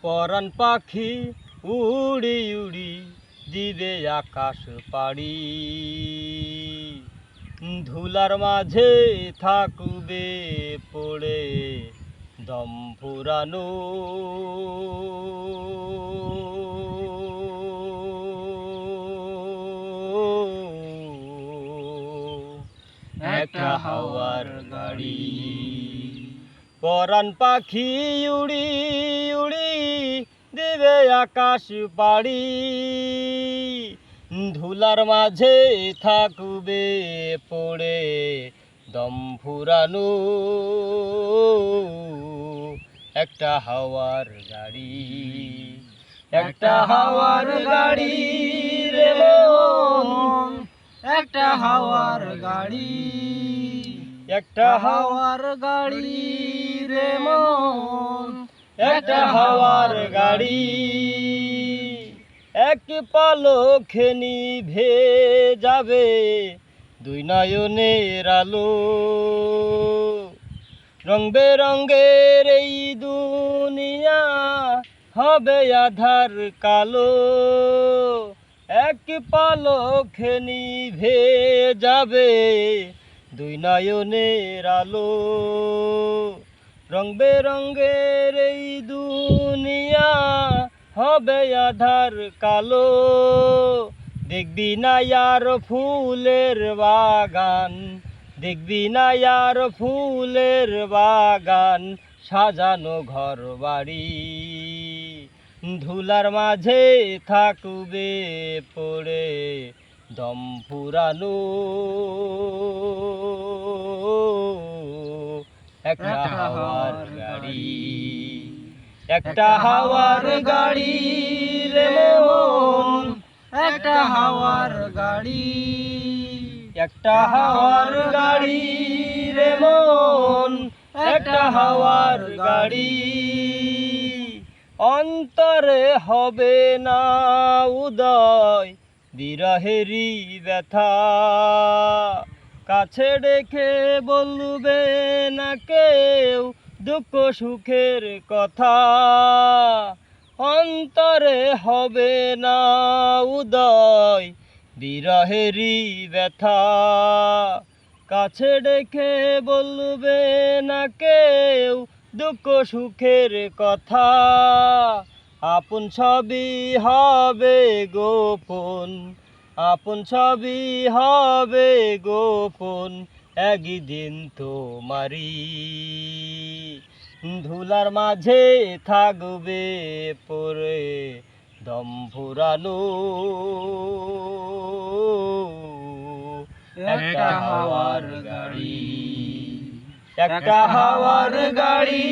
পরাণ পাখি উড়ি উড়ি দিবে আকাশ পাড়ি, ধুলার মাঝে থাকবে পড়ে দম ফুরানো। একটা হাওয়ার গাড়ি, পরাণ পাখি উড়ি উড়ি দিবে আকাশ পাড়ি, ধুলার মাঝে থাকবে পড়ে দম ফুরানো। একটা হাওয়ার গাড়ি, একটা হাওয়ার গাড়ি রে মন, একটা হাওয়ার গাড়ি, একটা হাওয়ার গাড়ি রে মন, একটা হাওয়ার গাড়ি। এক পালকে নিভে যাবে দুই নয়নের আলো, রং বেরঙ্গের এই দুনিয়া হবে আধার কালো। এক পালকে নিভে যাবে দুই নয়নের আলো, রং বেরঙ্গের এই দুনিয়া হবে আধার কালো। দেখবি না আর ফুলের বাগান, দেখবি না আর ফুলের বাগান, সাজানো ঘর বাড়ি, ধুলার মাঝে থাকবে পড়ে দম ফুরানো। একটা হাওয়ার গাড়ি, একটা হাওয়ার গাড়ি রে মন, একটা হাওয়ার গাড়ি, একটা হাওয়ার গাড়ি রে মন, একটা হাওয়ার গাড়ি। অন্তরে হবে না উদয় বিরহেরই ব্যথা, কাছে ডেকে বলবে না কেউ দুঃখ সুখের কথা। অন্তরে হবে না উদয় বিরহেরই ব্যথা, কাছে ডেকে বলবে না কেউ দুঃখ সুখের কথা। আপন সবই হবে গোপন, আপন সবই হবে গোপন, একদিন তোমারই, ধুলার মাঝে থাকবে পড়ে দম ফুরানো। একটা হাওয়ার গাড়ি, একটা হাওয়ার গাড়ি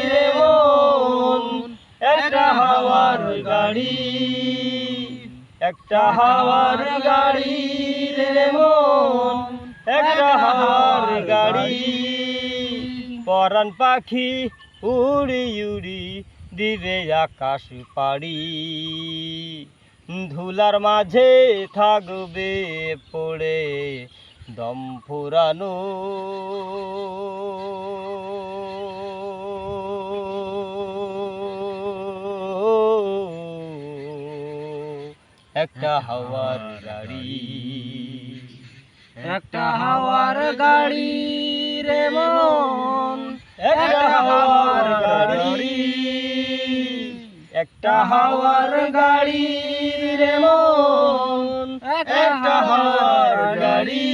রে মন, একটা হাওয়ার গাড়ি, একটা হাওয়ার গাড়ি রে মন, একটা হাওয়ার গাড়ি। পরাণ পাখি উড়ি উড়ি দিবে আকাশ পাড়ি, ধুলার মাঝে থাকবে পড়ে দম ফুরানো। একটা হাওয়ার গাড়ি, একটা হাওয়ার গাড়ি রে মন, একটা হাওয়ার গাড়ি, একটা হাওয়ার গাড়ি রে মন, একটা হাওয়ার গাড়ি।